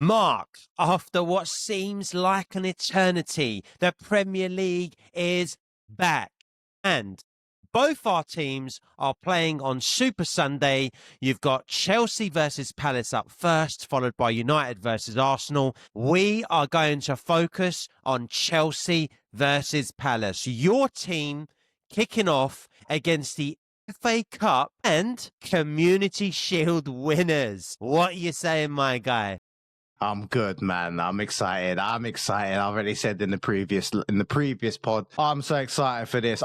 Mark, after what seems like an eternity, the Premier League is back. And both our teams are playing on Super Sunday. You've got Chelsea versus Palace up first, followed by United versus Arsenal. We are going to focus on Chelsea versus Palace. Your team kicking off against the FA Cup and Community Shield winners. What are you saying, my guy? I'm good, man. I'm excited. I already said in the previous pod, I'm so excited for this.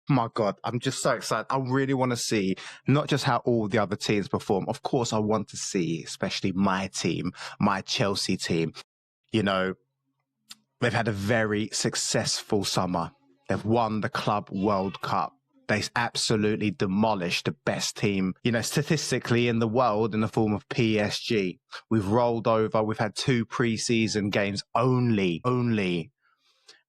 My God, I'm just so excited. I really want to see not just how all the other teams perform. Of course, I want to see, especially my team, my Chelsea team. You know, they've had a very successful summer. They've won the Club World Cup. They absolutely demolished the best team, statistically in the world in the form of PSG. We've rolled over. We've had 2 preseason games only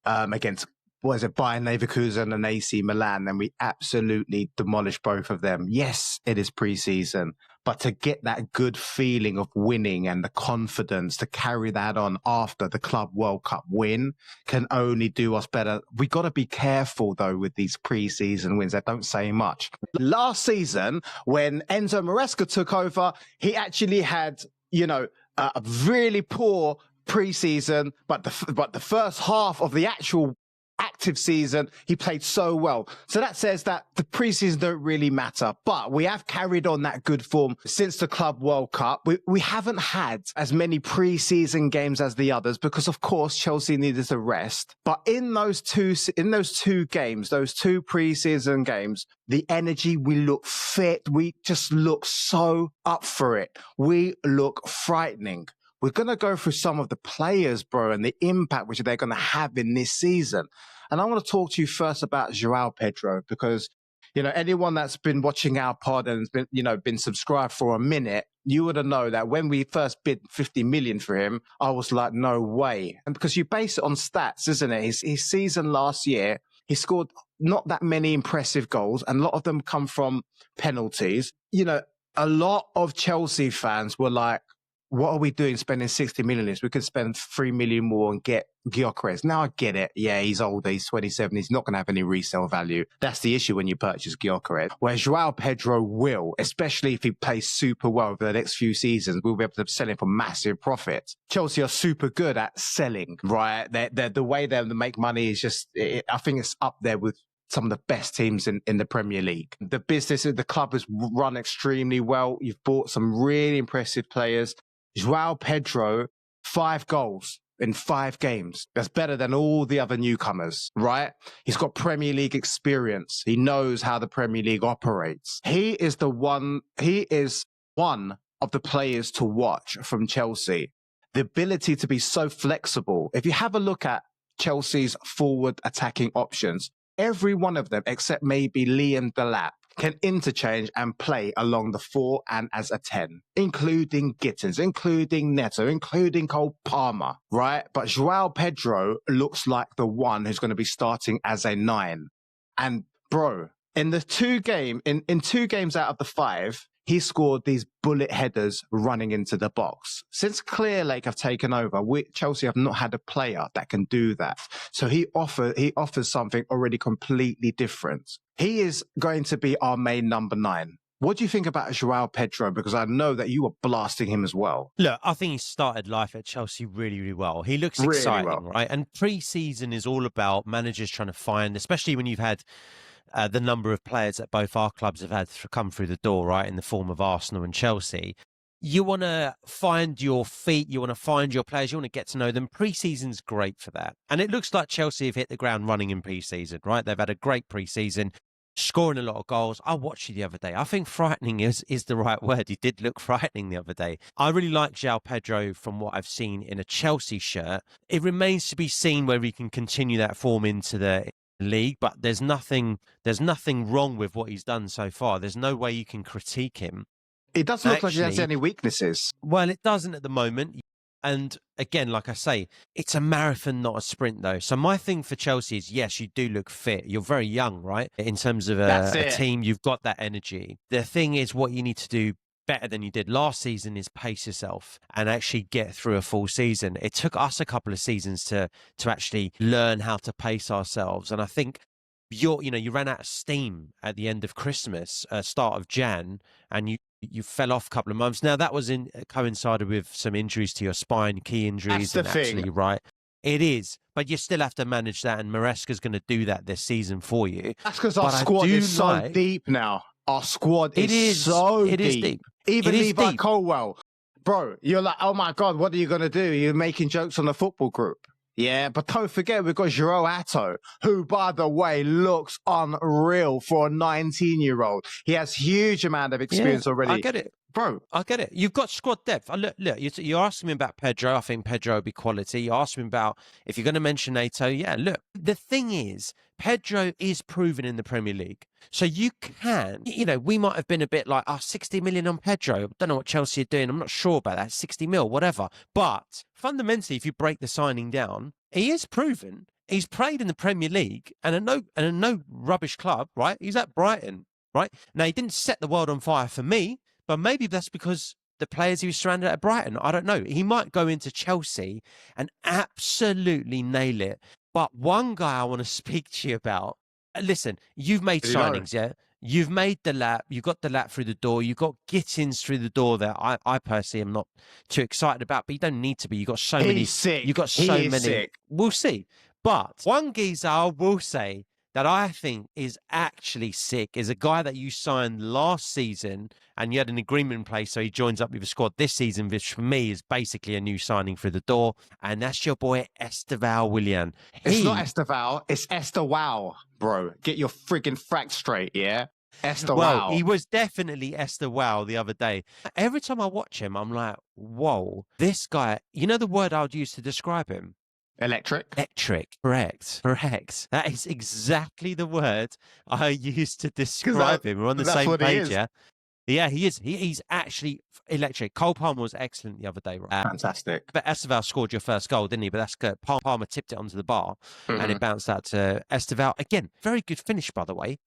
against, Bayern Leverkusen and AC Milan, and we absolutely demolished both of them. Yes, it is preseason, but to get that good feeling of winning and the confidence to carry that on after the Club World Cup win can only do us better. We got to be careful, though, with these preseason wins. They don't say much. Last season, when Enzo Maresca took over, he actually had, a really poor preseason, but the first half of the actual active season, he played so well. So that says that the preseason don't really matter, but we have carried on that good form since the Club World Cup. We haven't had as many preseason games as the others because, of course, Chelsea needed to rest. But in those two games, those 2 preseason games, the energy, we look fit. We just look so up for it. We look frightening. We're going to go through some of the players, bro, and the impact which they're going to have in this season. And I want to talk to you first about João Pedro because, anyone that's been watching our pod and has been subscribed for a minute, you would have known that when we first bid 50 million for him, I was like, no way. And because you base it on stats, isn't it? His season last year, he scored not that many impressive goals, and a lot of them come from penalties. A lot of Chelsea fans were like, what are we doing spending 60 million? We could spend 3 million more and get Gyökeres. Now I get it. Yeah, he's older. He's 27. He's not going to have any resale value. That's the issue when you purchase Gyökeres. Whereas João Pedro will, especially if he plays super well over the next few seasons, we'll be able to sell him for massive profits. Chelsea are super good at selling, right? The way they make money is just, I think it's up there with some of the best teams in the Premier League. The business of the club has run extremely well. You've bought some really impressive players. João Pedro, 5 goals in 5 games. That's better than all the other newcomers, right? He's got Premier League experience. He knows how the Premier League operates. He is one of the players to watch from Chelsea. The ability to be so flexible. If you have a look at Chelsea's forward attacking options, every one of them, except maybe Liam Delap, can interchange and play along the 4 and as a 10, including Gittins, including Neto, including Cole Palmer, right? But João Pedro looks like the one who's going to be starting as a 9. And bro, in 2 games out of the 5, he scored these bullet headers running into the box. Since Clearlake have taken over, Chelsea have not had a player that can do that. So he offers something already completely different. He is going to be our main number 9. What do you think about João Pedro? Because I know that you were blasting him as well. Look, I think he started life at Chelsea really, really well. He looks exciting, right? And pre-season is all about managers trying to find, especially when you've had the number of players that both our clubs have had come through the door, right, in the form of Arsenal and Chelsea. You want to find your feet, you want to find your players, you want to get to know them. Pre-season's great for that. And it looks like Chelsea have hit the ground running in pre-season, right? They've had a great pre-season, scoring a lot of goals. I watched you the other day. I think frightening is the right word. He did look frightening the other day. I really like João Pedro from what I've seen in a Chelsea shirt. It remains to be seen whether he can continue that form into the league, but there's nothing wrong with what he's done so far. There's no way you can critique him. It doesn't look like he has any weaknesses. Well, it doesn't at the moment. And again, like I say, it's a marathon, not a sprint, though. So my thing for Chelsea is, yes, you do look fit. You're very young, right? In terms of a team, you've got that energy. The thing is, what you need to do better than you did last season is pace yourself and actually get through a full season. It took us a couple of seasons to actually learn how to pace ourselves. And I think you ran out of steam at the end of Christmas, start of Jan, and you fell off a couple of months. Now that was coincided with some injuries to your spine, key injuries. That's the thing. Absolutely right. It is, but you still have to manage that, and Maresca's going to do that this season for you. That's because our squad is so deep now. Our squad is so deep. Even Levi Colwell. Bro, you're like, oh my God, what are you going to do? You're making jokes on the football group. Yeah, but don't forget, we've got João Pedro, who, by the way, looks unreal for a 19-year-old. He has huge amount of experience already. I get it. Bro, I get it. You've got squad depth. Look, you're asking me about Pedro. I think Pedro will be quality. You asked me about, if you're going to mention Nato, yeah, look, the thing is, Pedro is proven in the Premier League. So you can, we might have been a bit like, 60 million on Pedro. Don't know what Chelsea are doing. I'm not sure about that. 60 mil, whatever. But fundamentally, if you break the signing down, he is proven. He's played in the Premier League and a no rubbish club, right? He's at Brighton, right? Now, he didn't set the world on fire for me, but maybe that's because the players he was surrounded at Brighton. I don't know. He might go into Chelsea and absolutely nail it. But one guy I want to speak to you about, listen, you've made signings, yeah? You've made the lap. You've got the lap through the door. You've got Gittins through the door that I personally am not too excited about, but you don't need to be. You've got so many. Sick. You've got so many. Sick. We'll see. But one geezer I will say that I think is actually sick is a guy that you signed last season and you had an agreement in place, so he joins up with the squad this season, which for me is basically a new signing through the door, and that's your boy Estvao William. It's not Esta-Wow, it's Esta-Wow, bro. Get your friggin' facts straight, yeah? Esta-Wow. Well, he was definitely Esta-Wow the other day. Every time I watch him, I'm like, whoa, this guy, you know the word I would use to describe him? Electric. Correct. That is exactly the word I used to describe him. We're on the same page, yeah? Yeah, he is. He's actually electric. Cole Palmer was excellent the other day. Right? Fantastic. But Estvao scored your first goal, didn't he? But that's good. Palmer tipped it onto the bar and it bounced out to Estvao. Again, very good finish, by the way.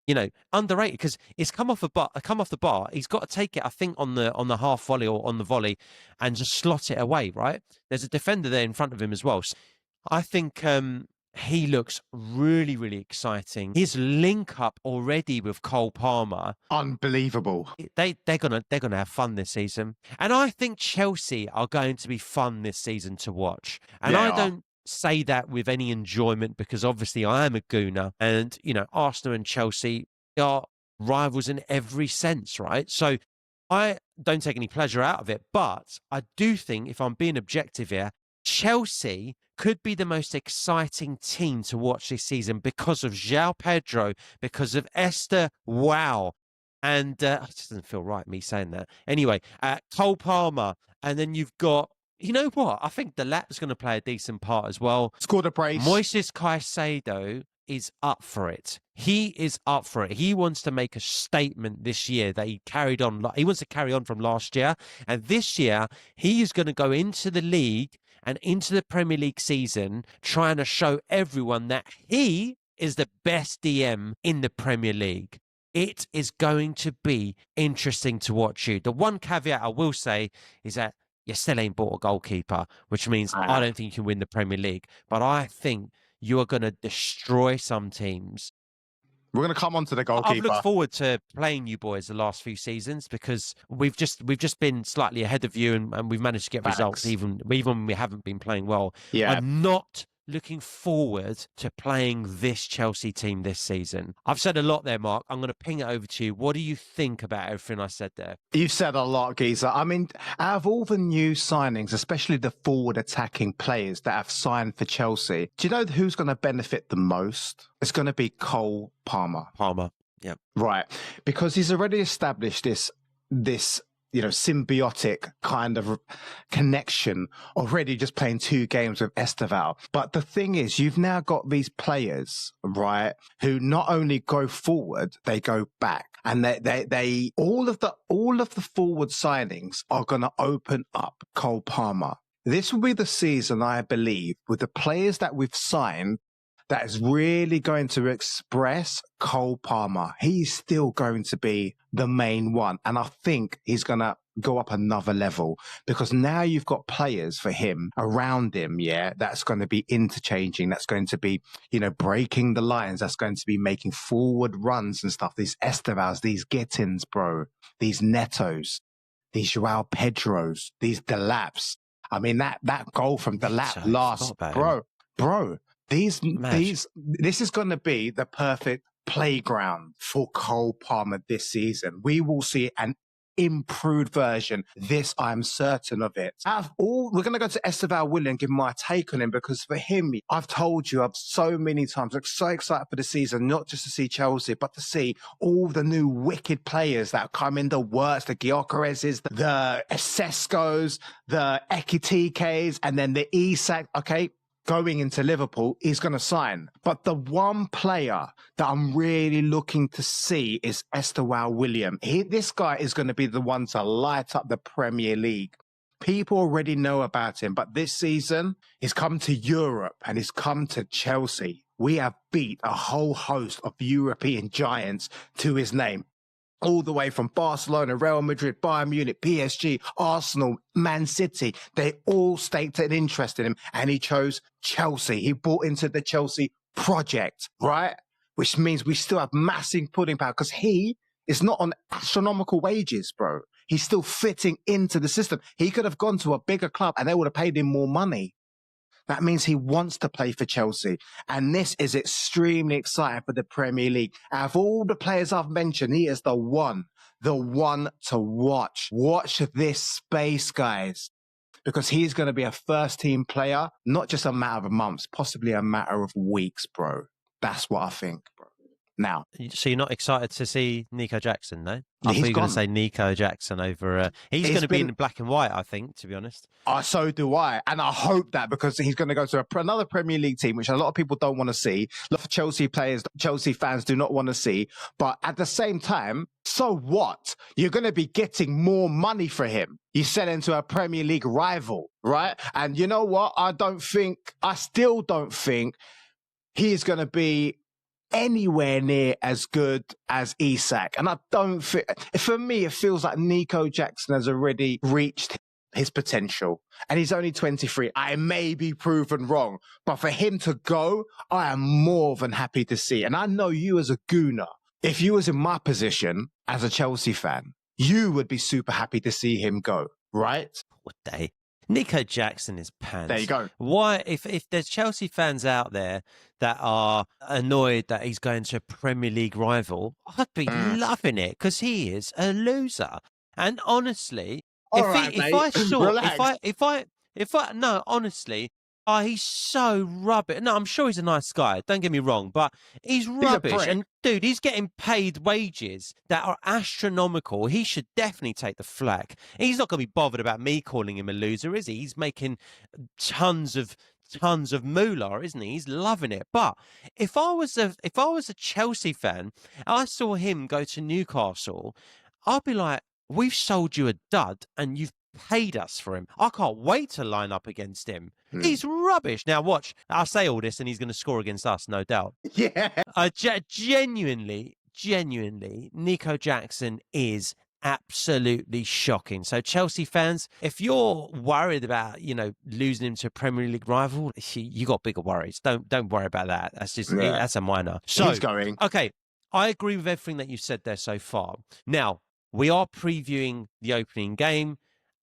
Underrated because it's come off the bar. He's got to take it, I think, on the half volley or on the volley and just slot it away, right? There's a defender there in front of him as well. So I think he looks really, really exciting. His link up already with Cole Palmer, unbelievable. They're gonna have fun this season, and I think Chelsea are going to be fun this season to watch. And I don't say that with any enjoyment because obviously I am a gooner, and Arsenal and Chelsea are rivals in every sense, right? So I don't take any pleasure out of it, but I do think, if I'm being objective here, Chelsea could be the most exciting team to watch this season because of João Pedro, because of Esta-Wow. And it just doesn't feel right, me saying that. Anyway, Cole Palmer. And then you've got, you know what? I think the lap's going to play a decent part as well. Scored a brace. Moises Caicedo is up for it. He is up for it. He wants to make a statement this year that he carried on. He wants to carry on from last year. And this year, he is going to go into the league and into the Premier League season trying to show everyone that he is the best DM in the Premier League. It is going to be interesting to watch you. The one caveat I will say is that you still ain't bought a goalkeeper, which means I don't think you can win the Premier League. But I think you are going to destroy some teams. We're going to come on to the goalkeeper. I've looked forward to playing you boys the last few seasons because we've just been slightly ahead of you and we've managed to get results even when we haven't been playing well. Yeah. I'm not looking forward to playing this Chelsea team this season. I've said a lot there, Mark. I'm going to ping it over to you. What do you think about everything I said there? You've said a lot, Geezer. I mean, out of all the new signings, especially the forward attacking players that have signed for Chelsea, do you know who's going to benefit the most? It's going to be Cole Palmer. Yeah. Right. Because he's already established this symbiotic kind of connection already just playing 2 games with Estvao. But the thing is, you've now got these players, right, who not only go forward, they go back. And they all of the forward signings are going to open up Cole Palmer. This will be the season, I believe, with the players that we've signed, that is really going to express Cole Palmer. He's still going to be the main one. And I think he's going to go up another level, because now you've got players for him around him, that's going to be interchanging, that's going to be, breaking the lines, that's going to be making forward runs and stuff. These Esta-Wows, these Gittins, bro, these Netos, these João Pedros, these Delaps. I mean, that goal from Delap last, bro, this is going to be the perfect playground for Cole Palmer this season. We will see an improved version. This, I'm certain of it. We're going to go to Estvao William and give my take on him, because for him, I've told you, I've so many times, I'm so excited for the season, not just to see Chelsea, but to see all the new wicked players that have come in, the works, the Gyökereses, the Seskos, the Ekitikes, and then the Isak. Okay, going into Liverpool, he's going to sign. But the one player that I'm really looking to see is Estvao William. This guy is going to be the one to light up the Premier League. People already know about him, but this season, he's come to Europe and he's come to Chelsea. We have beat a whole host of European giants to his name. All the way from Barcelona, Real Madrid, Bayern Munich, PSG, Arsenal, Man City. They all staked an interest in him, and he chose Chelsea. He bought into the Chelsea project, right? Which means we still have massive pudding power, because he is not on astronomical wages, bro. He's still fitting into the system. He could have gone to a bigger club and they would have paid him more money. That means he wants to play for Chelsea. And this is extremely exciting for the Premier League. Out of all the players I've mentioned, he is the one to watch. Watch this space, guys, because he's going to be a first-team player, not just a matter of months, possibly a matter of weeks, bro. That's what I think, bro. Now, so you're not excited to see Nico Jackson, no? I thought you were going to say Nico Jackson over. He's going to be in black and white, I think, to be honest. So do I, and I hope that, because he's going to go to another Premier League team, which a lot of people don't want to see. A lot of Chelsea players, Chelsea fans do not want to see. But at the same time, so what? You're going to be getting more money for him. You sell him to a Premier League rival, right? And you know what? I still don't think he's going to be anywhere near as good as Isak. And I don't think, for me, it feels like Nico Jackson has already reached his potential. And he's only 23. I may be proven wrong, but for him to go, I am more than happy to see. And I know you as a gooner, if you was in my position as a Chelsea fan, you would be super happy to see him go, right? Would they? Nico Jackson is pants. There you go. Why, if there's Chelsea fans out there that are annoyed that he's going to a Premier League rival, I'd be loving it, because he is a loser. And honestly, he's so rubbish. No, I'm sure he's a nice guy. Don't get me wrong, but he's rubbish. And dude, he's getting paid wages that are astronomical. He should definitely take the flak. He's not going to be bothered about me calling him a loser, is he? He's making tons of moolah, isn't he? He's loving it. But if I was a Chelsea fan, I saw him go to Newcastle, I'd be like, we've sold you a dud and you've paid us for him. I can't wait to line up against him. He's rubbish. Now watch, I'll say all this and he's going to score against us, no doubt. Yeah. Genuinely, Nico Jackson is absolutely shocking. So Chelsea fans, if you're worried about, losing him to a Premier League rival, you got bigger worries. Don't worry about that. That's a minor. So he's going. Okay, I agree with everything that you've said there so far. Now, we are previewing the opening game,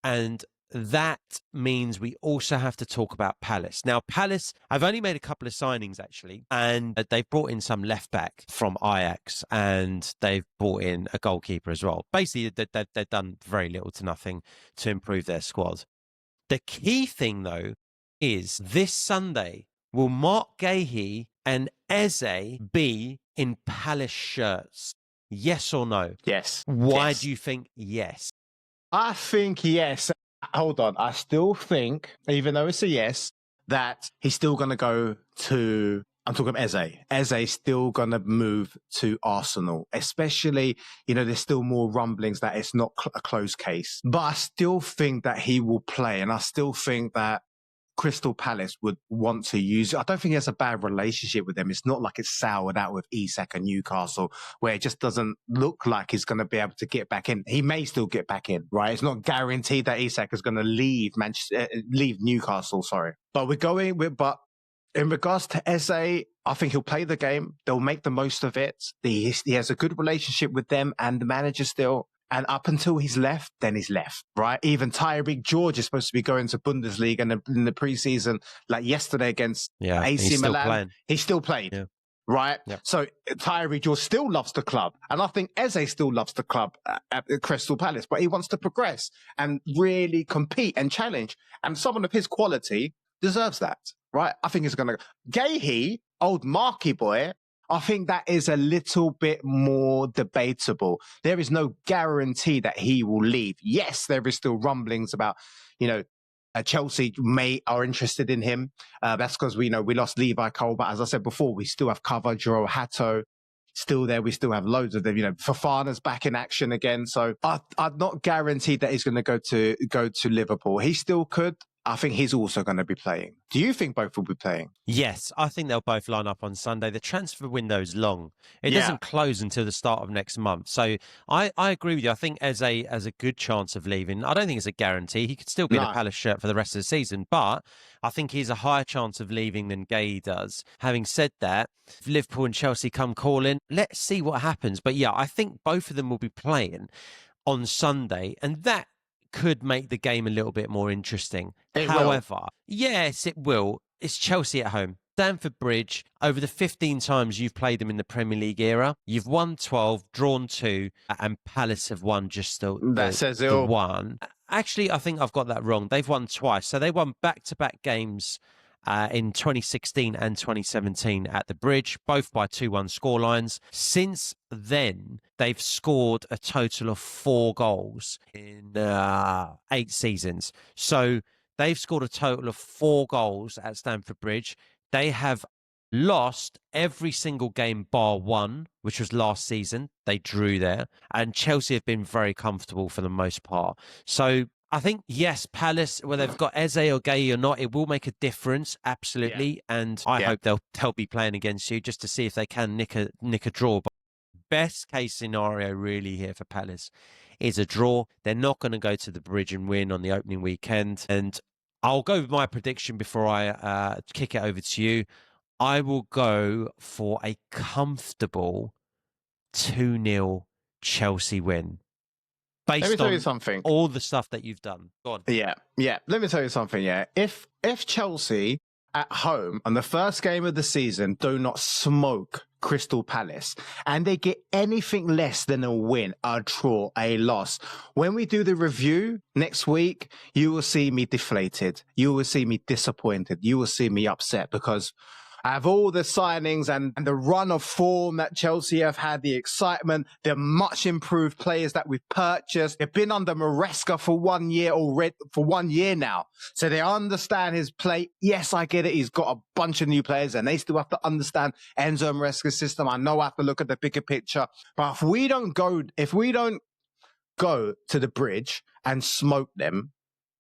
and that means we also have to talk about Palace. Now, Palace, I've only made a couple of signings, actually, and they've brought in some left-back from Ajax, and they've brought in a goalkeeper as well. Basically, they've done very little to nothing to improve their squad. The key thing, though, is this Sunday, will Mark Gahey and Eze be in Palace shirts? Yes or no? Yes. Why do you think yes? I think yes. Hold on. I still think, even though it's a yes, that he's still going to go to, I'm talking about Eze. Eze's still going to move to Arsenal, especially, there's still more rumblings that it's not a closed case. But I still think that he will play. And I still think that Crystal Palace would want to use. I don't think he has a bad relationship with them. It's not like it's soured out with Isak and Newcastle, where it just doesn't look like he's going to be able to get back in. He may still get back in, right? It's not guaranteed that Isak is going to leave Newcastle. Sorry, but but in regards to Eze, I think he'll play the game. They'll make the most of it. He has a good relationship with them and the manager still. And up until he's left, then he's left, right? Even Tyreek George is supposed to be going to Bundesliga in the preseason, like yesterday against AC Milan. He still played, right? Yep. So Tyreek George still loves the club. And I think Eze still loves the club at Crystal Palace, but he wants to progress and really compete and challenge. And someone of his quality deserves that, right? I think he's going to go. Gahey, old Marky boy, I think that is a little bit more debatable. There is no guarantee that he will leave. Yes, there is still rumblings about, Chelsea are interested in him. That's because we lost Levi Cole, but as I said before, we still have cover. João Pedro still there. We still have loads of them. Fofana's back in action again. So I'm not guaranteed that he's going to go to Liverpool. He still could. I think he's also going to be playing. Do you think both will be playing? Yes, I think they'll both line up on Sunday. The transfer window is long. It doesn't close until the start of next month. So I agree with you. I think Eze has a good chance of leaving. I don't think it's a guarantee. He could still be in a Palace shirt for the rest of the season, but I think he's a higher chance of leaving than Gay does. Having said that, if Liverpool and Chelsea come calling, let's see what happens. But yeah, I think both of them will be playing on Sunday, and that could make the game a little bit more interesting. However, yes, it will. It's Chelsea at home. Stamford Bridge, over the 15 times you've played them in the Premier League era, you've won 12, drawn 2, and Palace have won just the one. Actually, I think I've got that wrong. They've won twice. So they won back-to-back games in 2016 and 2017 at the Bridge, both by 2-1 scorelines. Since then, they've scored a total of 4 goals in 8 seasons. So they've scored a total of 4 goals at Stamford Bridge. They have lost every single game bar 1, which was last season. They drew there. And Chelsea have been very comfortable for the most part. So I think, yes, Palace, whether they've got Eze or Gay or not, it will make a difference, absolutely. Yeah. And I hope they'll be playing against you just to see if they can nick a draw. But best case scenario really here for Palace is a draw. They're not going to go to the Bridge and win on the opening weekend. And I'll go with my prediction before I kick it over to you. I will go for a comfortable 2-0 Chelsea win. Based on all the stuff that you've done. Go on. Yeah. Let me tell you something, If Chelsea at home on the first game of the season do not smoke Crystal Palace and they get anything less than a win, a draw, a loss, when we do the review next week, you will see me deflated. You will see me disappointed. You will see me upset because I have all the signings and the run of form that Chelsea have had, the excitement, the much improved players that we've purchased. They've been under Maresca for 1 year already, for 1 year now. So they understand his play. Yes, I get it. He's got a bunch of new players and they still have to understand Enzo Maresca's system. I know I have to look at the bigger picture. But if we don't go to the Bridge and smoke them,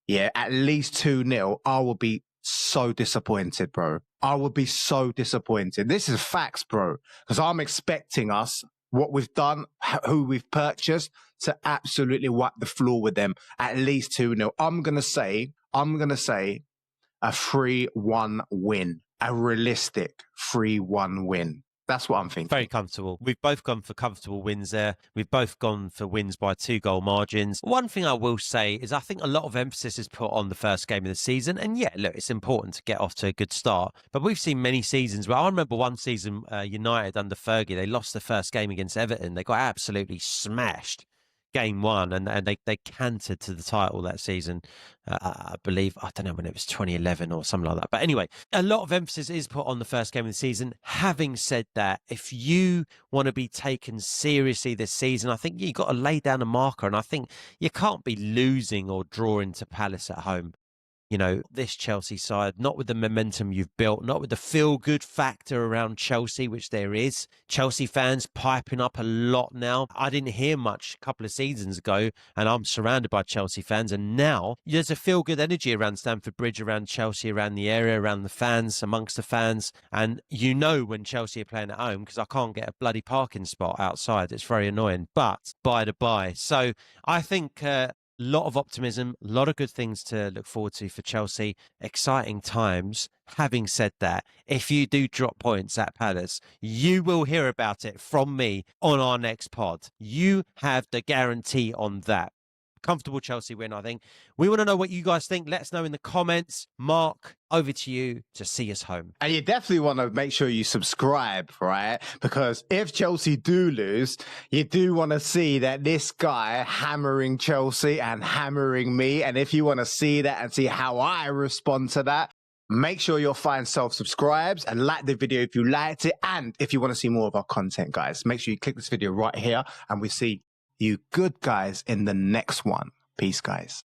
at least 2-0, I will be so disappointed, bro. I would be so disappointed. This is facts, bro. Because I'm expecting us, what we've done, who we've purchased, to absolutely wipe the floor with them. At least 2-0. I'm gonna say a 3-1 win. A realistic 3-1 win. That's what I'm thinking. Very comfortable. We've both gone for comfortable wins there. We've both gone for wins by 2-goal margins. One thing I will say is I think a lot of emphasis is put on the first game of the season. And yeah, look, it's important to get off to a good start. But we've seen many seasons where I remember one season, United under Fergie, they lost the first game against Everton. They got absolutely smashed. Game 1 and they cantered to the title that season. I believe, I don't know when it was 2011 or something like that. But anyway, a lot of emphasis is put on the first game of the season. Having said that, if you want to be taken seriously this season, I think you've got to lay down a marker. And I think you can't be losing or drawing to Palace at home. this Chelsea side, not with the momentum you've built, not with the feel-good factor around Chelsea, which there is. Chelsea fans piping up a lot now. I didn't hear much a couple of seasons ago, and I'm surrounded by Chelsea fans, and now there's a feel-good energy around Stamford Bridge, around Chelsea, around the area, around the fans, amongst the fans. And when Chelsea are playing at home, because I can't get a bloody parking spot outside. It's very annoying, but by the by. So I think lot of optimism, a lot of good things to look forward to for Chelsea. Exciting times. Having said that, if you do drop points at Palace, you will hear about it from me on our next pod. You have the guarantee on that. Comfortable Chelsea win, I think. We want to know what you guys think. Let us know in the comments. Mark, over to you to see us home. And you definitely want to make sure you subscribe, right? Because if Chelsea do lose, you do want to see that this guy hammering Chelsea and hammering me. And if you want to see that and see how I respond to that, make sure your fine self subscribes and like the video if you liked it. And if you want to see more of our content, guys, make sure you click this video right here and we see you good guys in the next one. Peace, guys.